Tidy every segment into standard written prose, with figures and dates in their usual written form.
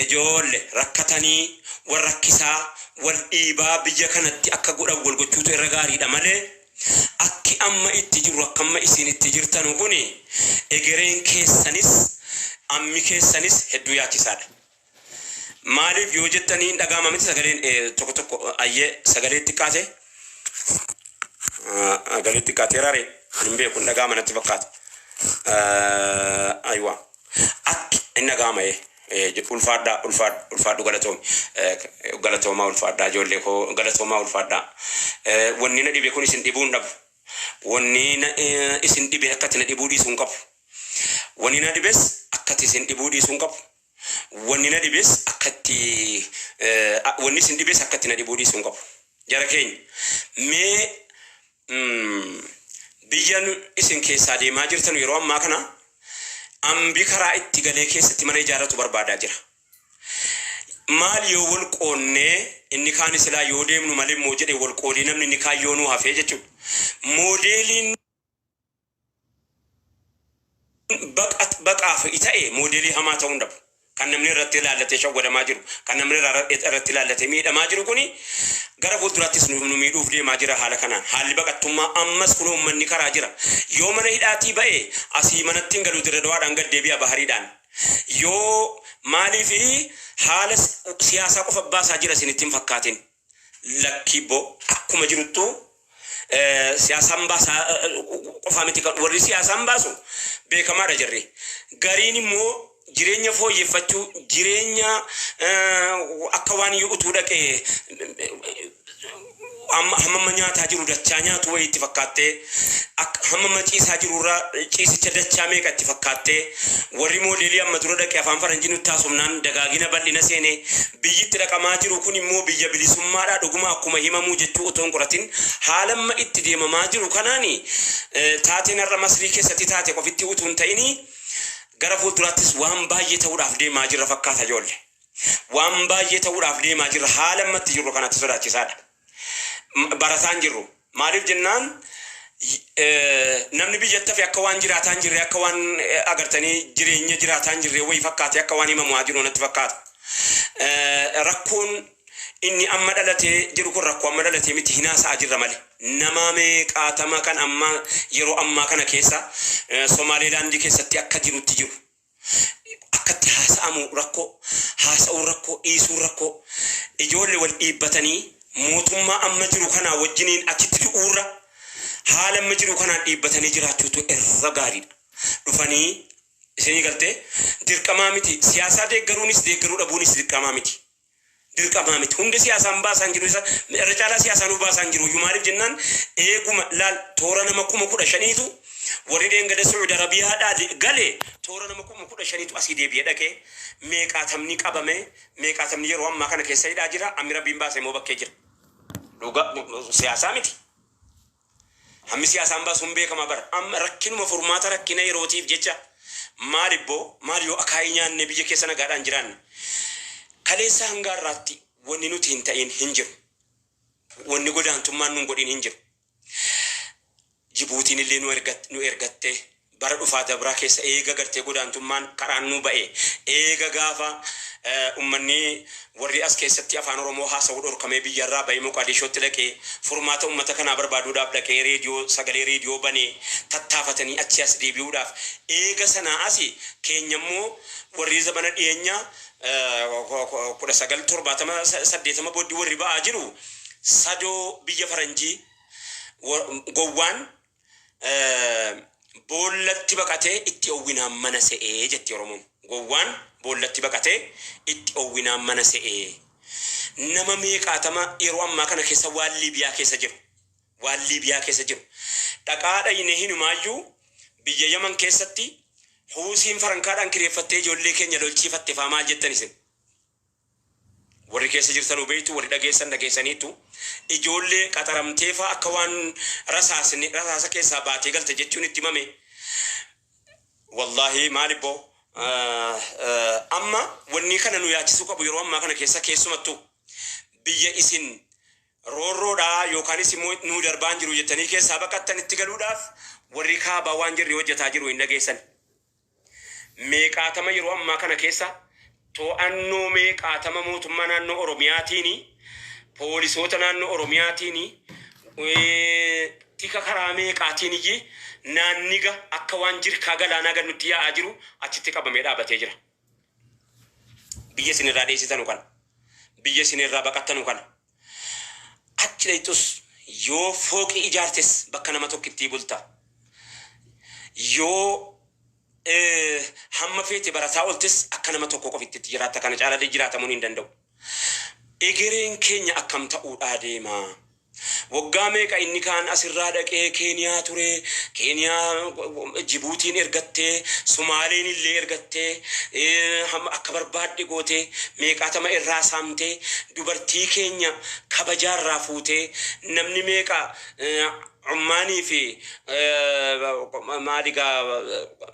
ijoollee rakkatanii warra rakkisaa wal dhiibaa biyya kanatti akka godhan wal gochuutu irra gaariidha malee akki amma itti jiru akka amma isin itti jirtan kuni egereen keessanis ammi keessanis hedduu yaachisaadha. Maaliif yoo jettanii dhagaama miti sagaleen tokko tokko ayyee sagalee xiqqaate raare hin beeku dhagaama natti fakkaata. Aywa akki inni dhagaama ulfaadhu galatoomaa ulfaadhaa ijoollee koo galatoomaa ulfaadhaa. Wanni na dhibe kun isin dhibuun dhabu. Wanni isin dhibe akkatti na dhibuu dhiisuun qabu. Wanni na dhibes akkatti isin dhibuu dhiisuun qabu. Wanni na dhibes akkatti wanni isin dhibes akkatti na dhibuu dhiisuun qabu. Jara keenya mee biyyan isin keessaa deemaa jirtan yeroo ammaa kana ambi karaa itti galee keessatti mana ijaarratu barbaadaa jira. Maal yoo wal qoonnee inni kaan silaa yoo deemnu malee moo jedhee wal qoodii namni inni kaayyoo nuu hafee jechuudha. Moodeeliin baqaaf ta'e moodeelii hamaa ta'uu hin dhabu. Kan namni irratti ilaallatee shawwadamaa jiru, kan namni irratti ilaallatee miidhamaa jiru kuni gara fuulduraattis nu miidhuuf deemaa jira haala kanaan. Haalli baqattummaa ammas kun uummanni karaa jira. Yoo mana hidhaatii ba'e asii manatti hin galu Dirreedawaadhaan gad deebi'a bahariidhaan. Yoo maaliif haala siyaasaa qofa baasaa jira isinitti hin fakkaatin. Lakkibbo akkuma jiruttu siyaasaan baasaa qofaa miti warri siyaasaan baasu beekamaadha jirri. Gariin immoo jireenya fooyyeffachuu jireenya akka waan yoo utuu dhaqee hamma nyaataa jiru dachaa nyaatu wayii itti fakkaattee hamma ciisaa jirurraa ciisicha dachaa meeqa itti fakkaattee warri moodeelii amma dura dhaqee afaan faranjii nutti haasofnaan dagaagina bal'ina seenee biyyitti dhaqamaa jiru kun immoo biyya bilisummaadhaa dhuguma akkuma himamuu jechuu otoo hin qoratin haala amma itti deemamaa jiru kanaani taateen har'a Masrii keessatti taate qofitti utuu hin ta'inii gara fuulduraattis waan baay'ee ta'uudhaaf deemaa jirra fakkaata ijoollee. Waan baay'ee ta'uudhaaf deemaa jirra haala ammatti jirru kanatti sodaachisaadha. Barataan jirru maaliif jennaan namni biyyatti hafe akka waan jiraataan jirre akka waan agartanii jireenya jiraataan jirre wayii fakkaate akka waan himamaa jiru natti fakkaata. Rakkoon inni amma dhalatee jiru kun rakkoo amma dhalatee miti hinaasaa jirra malee. Nama meeqaatama kan amma yeroo ammaa kana keessa Somaaliilaandii keessatti akka jirutti jiru. Akkatti haasa'amu rakkoo, haasa'uu rakkoo, dhiisuu rakkoo. Ijoollee wal dhiibbatanii mootummaa amma jiru kanaa wajjiniin achitti du'uurra haala amma jiru kanaan dhiibbatanii jiraachuutu irra gaariidha. Dhufanii isinii galtee dirqamaa miti. Siyaasaa deeggaruunis deeggaruu dhabuunis dirqamaa miti. Dirqamaa miti. Hundi siyaasaan baasaan jiru isa irra caalaa siyaasaan baasaan jiru. Maaliif jennaan eeguma laal toora nama 15,000tu warri deengada Saudi Arabiyaadhaa galee toora nama 15,000tu asii deebi'ee dhaqee meeqaatamni qabame meeqaatamni yeroo ammaa kana keessa hidhaa jira. Ammi Rabbiin baasee moo bakkee jira. Dhugaa siyaasaa miti. Hammi siyaasaan baasuun beekama bara. Amma rakkinuma furmaata rakkina yerootiif jecha maal yoo akaayii nyaanne biyya keessa nagaadhaan jiraanne. Kaleessa hangaarraatti wanni nuti hin ta'in hin jiru. Wanni godaantummaan nun godhin hin jiru. Jibuutiin illee nu ergattee bara dhufaa dabraa keessa eega gartee godaantummaan karaan nu ba'e eega gaafa ummanni warri as keessatti afaan Oromoo haasa'uu dhorkamee biyyarraa ba'ee Moqaadishootti dhaqee furmaata ummata kanaa barbaaduudhaaf dhaqee sagalee reediyoo banee tattaafatanii achi as deebi'uudhaaf eega sanaa asi keenyammoo warri zabana dhiyeenyaa 1978 booddee warri ba'aa jiru sadoo biyya faranjii gowwaan boollatti baqatee itti owwinaan mana se'ee jetti Oromoon. Gowwaan boollatti baqatee itti owwinaan mana se'ee. Nama meeqaatama yeroo ammaa kana keessa waan Liibiyaa keessa jiru. Waan Liibiyaa keessa jiru. Dhaqaadha inni hinumaayyuu biyya Yaman keessatti Huusiin farankaadhaan kireeffattee ijoollee keenya lolchiifatte faamaa jettan isin. Warri keessa jirtan beektu warri dhageessaniitu ijoollee qaxaramtee fa'aa akka waan rasaasa keessaa baatee galte jechuun itti himame. Wallahi maalibboo amma wanni kana nu yaachisuu qabu yeroo ammaa kana keessa keessumattu biyya isin roorroodhaa yookaanis immoo nu darbaan jiru jettanii keessaa baqattan itti galuudhaaf warri kaabaa waan jirri hojjetaa jiru hin dhageessan. Meeqaatama yeroo ammaa kana keessa to'annoo meeqaatama mootummaa naannoo Oromiyaatiini poolisoota naannoo Oromiyaatiini tika karaa meeqaatiin iyyee naanniga akka waan jirkaa galaanaa gad nutti yaa'aa jiru achitti qabamee dhaabatee jira. Biyya sinirraa dheessitanu kana biyya sinirraa baqattanu kana achi dhaytus yoo fooqii ijaartes bakka nama tokkittii bulta yoo hamma feete barataa oltes akka nama tokko qofitti jiraatta kana caaladee jiraatamuun hin danda'u. Egereen keenya akkam ta'uudhaa deema. Waggaa meeqa inni kaan asirraa dhaqee Keeniyaa ture, Keeniyaa Jibuutiin ergattee, Sumaaleen illee ergattee, akka barbaadde gootee, meeqaatama irraa saamtee, dubartii keenya kabajaarraa fuutee, namni meeqa Ummaanii fi maaligaa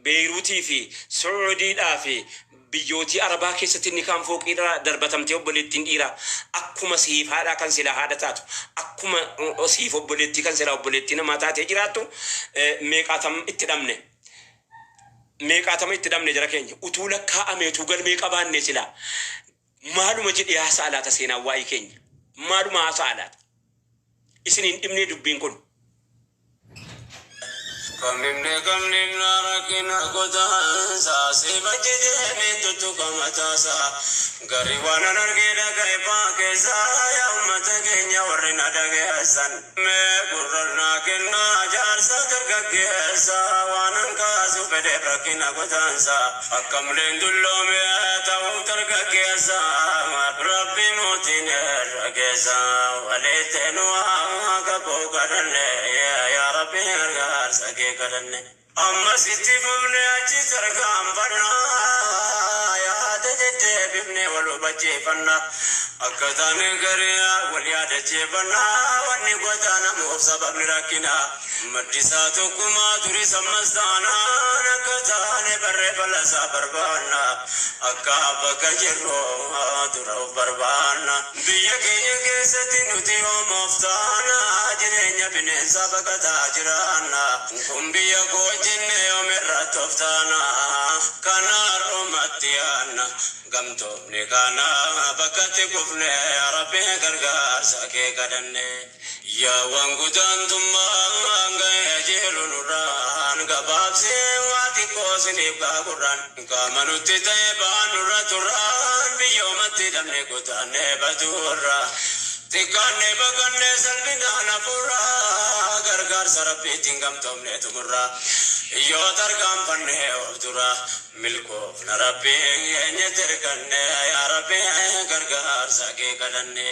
Beeyruutii fi Suudiidhaa fi biyyootii Arabaa keessatti inni kaan fooqiidhaa darbatamtee obboleettiin dhiiraa akkuma siif haadhaa kan sila haadha taatu akkuma siif obboleettii kan sila obboleettii namaa taatee jiraattu meeqaatama itti dhabne jara keenya utuu lakkaa'ameetu galmee qabaanne sila maaluma jedhee haasa'a laata seenaa waa'ee keenya maaluma haasa'a laata isiniin dhibnee dubbiin kun. Kamni narakina godaansa sibajjee tutu kamataasa gari waan argina gaibaa keessa yaa uummata keenya warri na dhageessan mee gurrarna kenna jaarsa dargaggeessa waan hankaasu fedhe rakkina godaansa akkamleen dulloome ta'uu dargaggeessa rabbi mootiin rageessa waleettenu kaboo kadhanne yaa rabbi gargaarsa kee kadhanne amma sitti fufne achi sargaan fannaa yaada deddeebifne wal hubachiifannaa akka taane gariyaa wal yaadachiifannaa wanni goota namuuf sababni rakkinaa maddisaa tokkumaa turi sammas taanaan akka taane barree falasaa barbaannaa akka bakka jirroo dura of barbaannaa biyya keenya keessatti nuti hoomoof taanaa jireenya bineensaa baqataa jiraannaa kun biyya koo jenne yoomirraa toftaanaa kanaa roomatti yaanna gamtoomne kanaa bakkatti kufne rabbi gargaarsa kee kadhanne yaa waan gudaantummaa ga'ee jeelu nurraan gabaabsee waati koosiniif gaagurraan qaama nutti ta'e ba'an nurra turraan biyyoomatti dhabne kutaanne baturra xiqqaanne baqanne salphinaan hafuurraa gargaarsa rabbiitiin gamtoomne tumurraa yoo tarkaanfanne of dura milkoofna rabbiin keenyatti erganne yaa rabbii gargaarsa kee kadhanne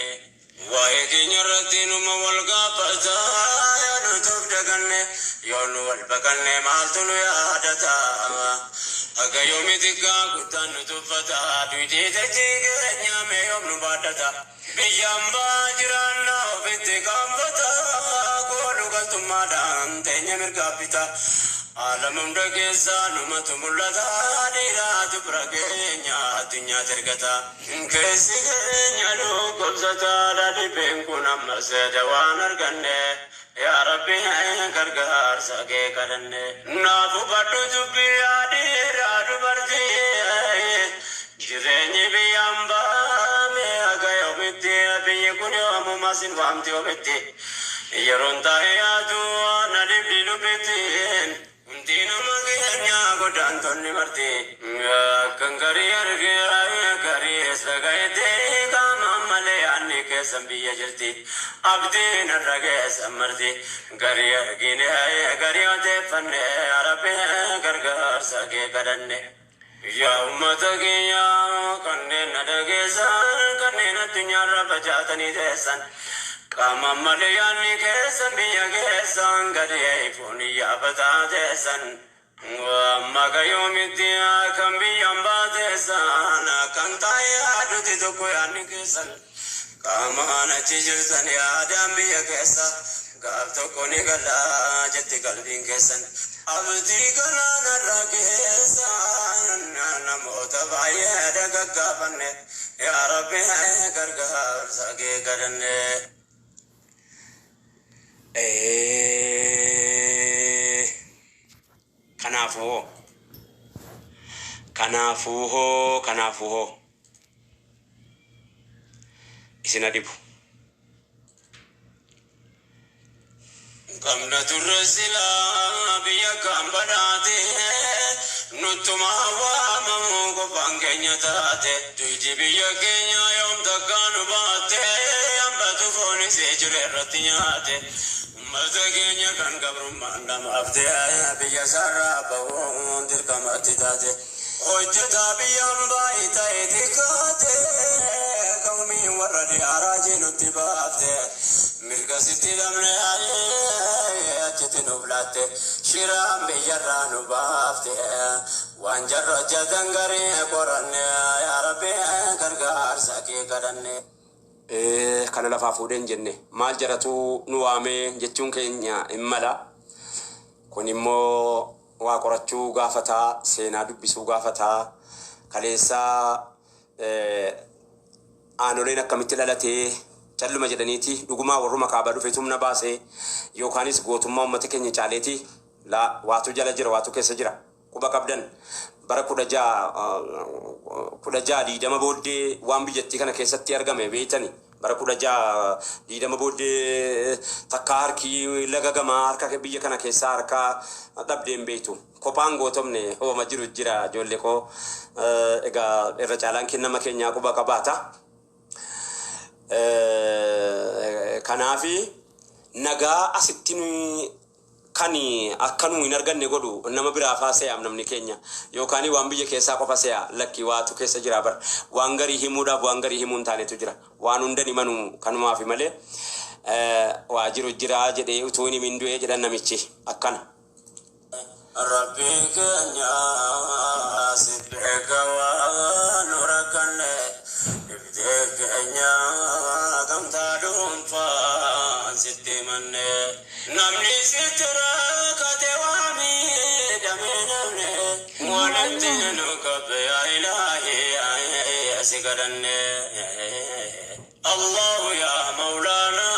waa'ee keenya irratti numa wal gaafataa yoo nutuuf daganne yoo nu wal baqanne maaltu nu yaadata akka yoomi xiqqaa guddaan nu tuffataa duudii tajii keenya mee yoom nu baadhata biyyaan baa jiraannaa ofitti qaanfataa koolu galtummaadhaan teenya mirgaabbita alamum dhageessaa numatu mul'ata dhiiraatu bira keenya addunyaatti ergata keessi keenya dhukkubsataa dhadhibeen kun ammas dawaan arganne yaa rabbi gargaarsa kee kadhanne naafu badhu dubbii dhiiraa dubartii jireenyi biyyaan baame aga yoomitti biyyi kun yoomuma sin waamti yoomitti yeroon taa'ee yaadu na dhibbi dubbittiin hundinuma keenya godaantonni marti kan garii argee garii isa ga'ettee qaama malee yaanni keessan biyya jirti abdiin irra keessan marti garii argine garii odeeffanne rabbi gargaarsa kee kadhanne yaa uummata keenya kanneen na dhageessan kanneen addunyaarra facaatanii teessan qaama malee yaanni keessan biyya keessan gadee fuun yaafataa teessan amma gayyoomitti kan biyyaan baateessan kan taa'ee yaadutti tokko yaanni keessan qaamaan achi jirtan yaadaan biyya keessa gaaf tokko ni galaa jetti qalbiin keessan abdii kanaan irra keessan namoota baay'ee dagaggaafanne yaa rabbi gargaarsa kee kadhanne. Kanaafuu hoo إسنادبو قمنا الرسلا بيك بناتي نتما وامم قفان كنيا تاتي تجي بيك يوم تكان باتي يوم بتفوني سيجر الرتياتي مزاجينيا كان قبر ما أفتي بيا سارا بوم تركم تاتي وجتا بيام بايتا إتكاتي قومي وردي أراجي نتباتي مرقا ستي دمني أجتي نبلاتي شرام بيجران بافتي وانجر جدنغري قراني يا ربي غرغار ساكي قراني kana lafaa fuudheen jenne maal jaratu nu waamee jechuun keenya immala kun immoo waa qorachuu gaafataa seenaa dubbisuu gaafataa kaleessaa aanoleen akkamitti dhalatee calluma jedhaniiti dhugumaa warruma kaabaa dhufe tumna baasee yookaanis gootummaa uummata keenya caaleeti la waatu jala jira waatu keessa jira quba qabdan bara 16 diidama booddee waan biyyattii kana keessatti argame beeytani bara 16 diidama booddee takka harkii laga gamaa harka biyya kana keessaa harka dhabdeen beeytu kophaan gootomne hooma jiru jira ijoollee koo egaa irra caalaan kennama keenyaa quba qabaata kanaafi nagaa asitti kani akkanu hin arganne godhu nama biraa faasee namni keenya yookaan waan biyya keessaa qofa se'a lakki waatu keessa jira bar waan garii himuudhaaf waan garii himuun taanetu jira waan hundani manu kanumaaf malee waajiru jira jedhee utuu hin himin du'ee jedhan namichi akkana rabbi keenya sibbeka waan nurakanne ibdee keenya gamtaa dhuunfaa sitti manne namni sitira kate waami dame namne walitti nu qabbe ilahi asikadanne allahu ya maulana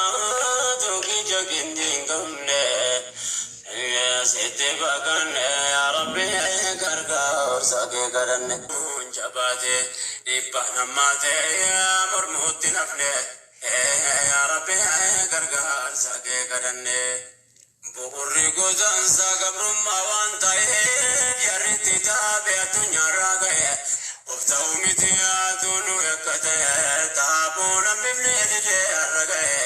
tuki jagindin kamne sitti bakanne ya rabbi gargaar sake kadanne jabate dhibba namate mormutti nafne ya rabbi gargaar sake kadanne bukurri gozan sagabrumma waan ta'eef yarritti taabe addunyaarraa ga'e of miti yaadunu ekkate taabuu namnifne didee har'a ga'e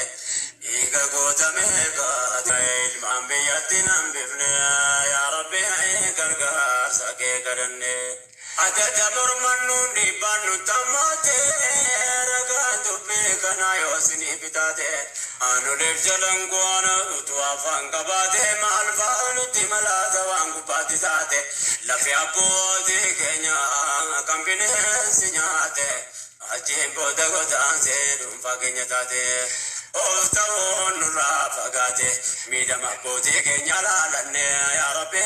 dhiiga gootamee baate ilmaan biyyatti nambifne yaa rabbi gargaarsa kee kadhanne adada mormannuun dhiibbaan nu tammaate ragaan dubbii kanaa yoo sinii bitaate anuleef jalan goona utuu afaan qabaate maal fa'aa nutti malaata waan gubbaatti taate lafi abbootii keenya kan bineensi nyaate achiin booda godaanse dhuunfaa keenya taate of ta'uun nurraa fagaate miidhama abbootii keenya laalanne yaa rabbi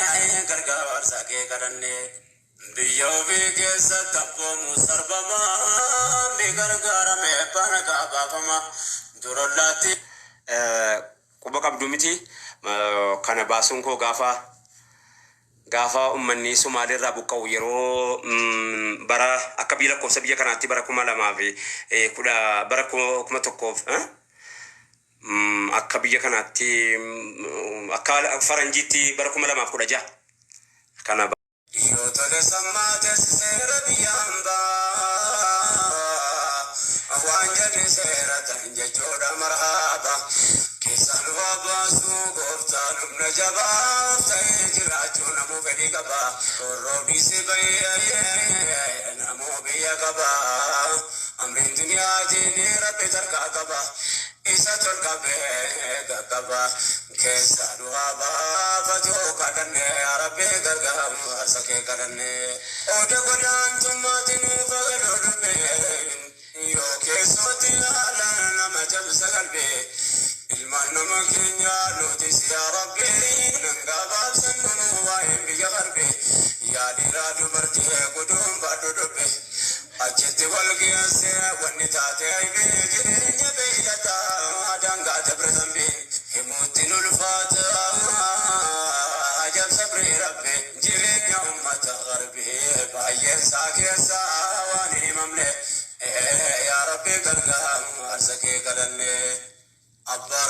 gargaarsa kee kadhanne biyya ofii keessatti abboomu sarbamaa bigargaarame bana qabaafama durollaatti quba qabdu miti kana baasuun koo gaafa ummanni Somaaliirraa buqqa'u yeroo bara akka biyya lakkoofsa biyya kanaatti bara 2010 bara 2001 akka biyya kanaatti akka faranjiitti bara 2016 kana yoo tole sammaate seera biyyamba waan jedhe seera tan jechuudha marhaaba keessaan waa baasuu gooftaan humna jabaa ta'ee jiraachuu namuu fedhii qaba roobisi bayyee namuu biyya qaba amriin duniyaatiin rabbi tarkaa qaba isa tolqabee qaqqaba keessaan waa baafatoo kadhanne rabbi gargaarsa kee kadhanne oda godaantummaatiin fagadoo dhufe yoo keessootti haalaan nama jabsa qalbee ilmaan nama keenya nutis yaa rabbi nangaa baabsan nunu waa'een biyya qarbe yaadiraa dubartii guduun baadhu dhubbe achitti wal geesse wanni taate aybee jireenya beeylataa dangaa dabre zambiin himuutti ulfaata ajab sabrii rabbe jireenya ummata garbee baay'een isaa keessaa waan hin himamne yaa rabbi gargaar سكي قلني أبا